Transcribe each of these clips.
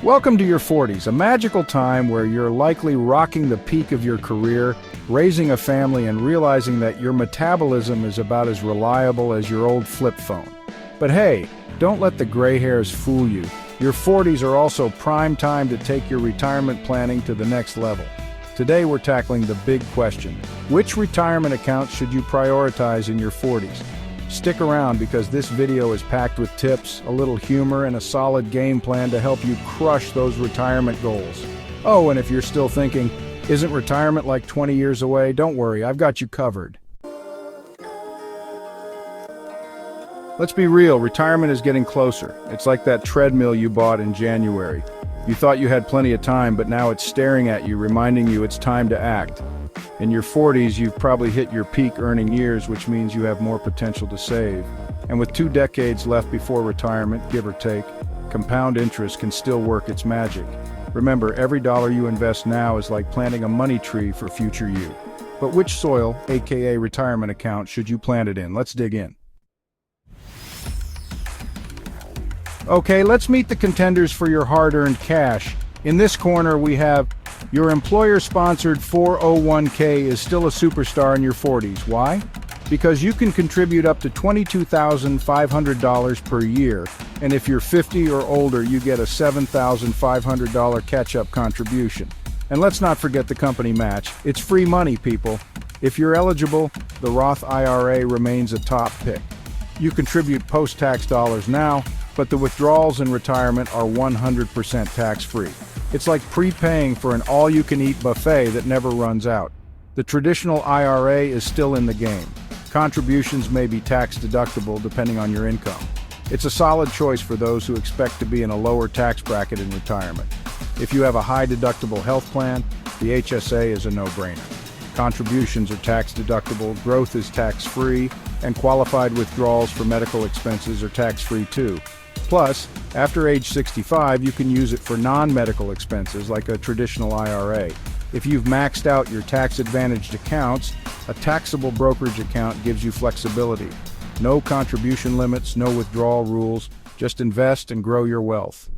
Welcome to your 40s, a magical time where you're likely rocking the peak of your career, raising a family, and realizing that your metabolism is about as reliable as your old flip phone. But hey, don't let the gray hairs fool you. Your 40s are also prime time to take your retirement planning to the next level. Today we're tackling the big question: which retirement accounts should you prioritize in your 40s? Stick around because this video is packed with tips, a little humor, and a solid game plan to help you crush those retirement goals. Oh, and if you're still thinking, isn't retirement like 20 years away? Don't worry, I've got you covered. Let's be real, retirement is getting closer. It's like that treadmill you bought in January. You thought you had plenty of time, but now it's staring at you, reminding you it's time to act. In your 40s, you've probably hit your peak earning years, which means you have more potential to save. And with 2 decades left before retirement, give or take, compound interest can still work its magic. Remember, every dollar you invest now is like planting a money tree for future you. But which soil, aka retirement account, should you plant it in? Let's dig in. Okay, let's meet the contenders for your hard-earned cash. In this corner, we have your employer-sponsored 401k is still a superstar in your 40s. Why? Because you can contribute up to $22,500 per year, and if you're 50 or older, you get a $7,500 catch-up contribution. And let's not forget the company match. It's free money, people. If you're eligible, the Roth IRA remains a top pick. You contribute post-tax dollars now, but the withdrawals in retirement are 100% tax-free. It's like prepaying for an all-you-can-eat buffet that never runs out. The traditional IRA is still in the game. Contributions may be tax-deductible depending on your income. It's a solid choice for those who expect to be in a lower tax bracket in retirement. If you have a high-deductible health plan, the HSA is a no-brainer. Contributions are tax-deductible, growth is tax-free, and qualified withdrawals for medical expenses are tax-free too. Plus, after age 65, you can use it for non-medical expenses like a traditional IRA. If you've maxed out your tax-advantaged accounts, a taxable brokerage account gives you flexibility. No contribution limits, no withdrawal rules, just invest and grow your wealth.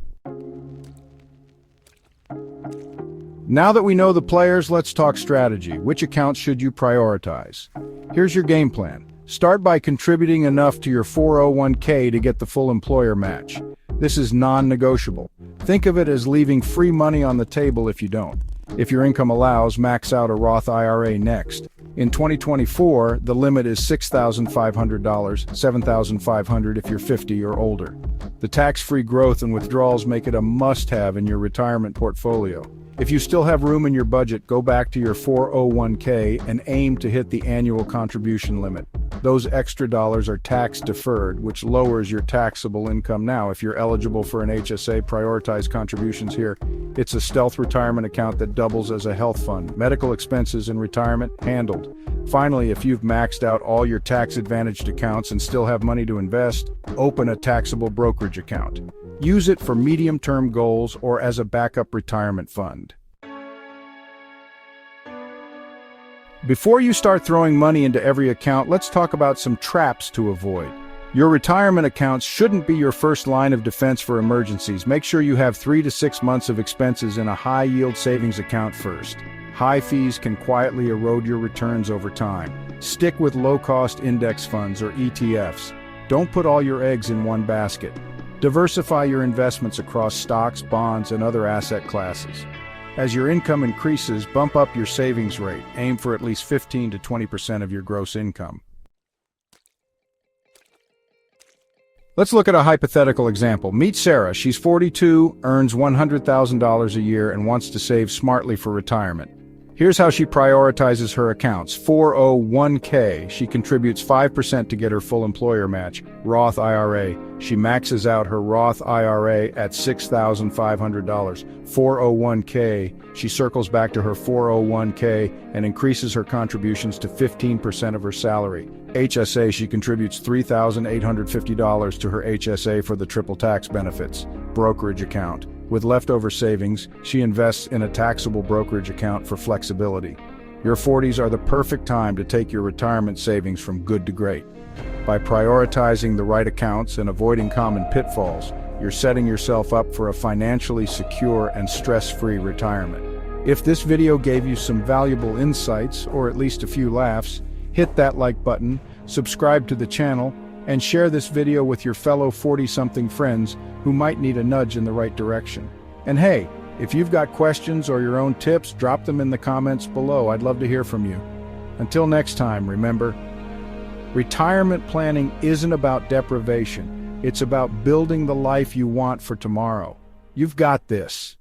Now that we know the players, let's talk strategy. Which accounts should you prioritize? Here's your game plan. Start by contributing enough to your 401k to get the full employer match. This is non-negotiable. Think of it as leaving free money on the table if you don't. If your income allows, max out a Roth IRA next. In 2024, the limit is $6,500, $7,500 if you're 50 or older. The tax-free growth and withdrawals make it a must-have in your retirement portfolio. If you still have room in your budget, go back to your 401k and aim to hit the annual contribution limit. Those extra dollars are tax-deferred, which lowers your taxable income now. If you're eligible for an HSA, prioritize contributions here. It's a stealth retirement account that doubles as a health fund. Medical expenses in retirement handled. Finally, if you've maxed out all your tax-advantaged accounts and still have money to invest, open a taxable brokerage account. Use it for medium-term goals or as a backup retirement fund. Before you start throwing money into every account, let's talk about some traps to avoid. Your retirement accounts shouldn't be your first line of defense for emergencies. Make sure you have 3 to 6 months of expenses in a high-yield savings account first. High fees can quietly erode your returns over time. Stick with low-cost index funds or ETFs. Don't put all your eggs in one basket. Diversify your investments across stocks, bonds, and other asset classes. As your income increases, bump up your savings rate. Aim for at least 15 to 20% of your gross income. Let's look at a hypothetical example. Meet Sarah. She's 42, earns $100,000 a year, and wants to save smartly for retirement. Here's how she prioritizes her accounts. 401k, she contributes 5% to get her full employer match. Roth IRA, she maxes out her Roth IRA at $6,500. 401k, she circles back to her 401k and increases her contributions to 15% of her salary. HSA, she contributes $3,850 to her HSA for the triple tax benefits. Brokerage account. With leftover savings, she invests in a taxable brokerage account for flexibility. Your 40s are the perfect time to take your retirement savings from good to great. By prioritizing the right accounts and avoiding common pitfalls, you're setting yourself up for a financially secure and stress-free retirement. If this video gave you some valuable insights, or at least a few laughs, hit that like button, subscribe to the channel, and share this video with your fellow 40-something friends who might need a nudge in the right direction. And hey, if you've got questions or your own tips, drop them in the comments below. I'd love to hear from you. Until next time, remember, retirement planning isn't about deprivation. It's about building the life you want for tomorrow. You've got this.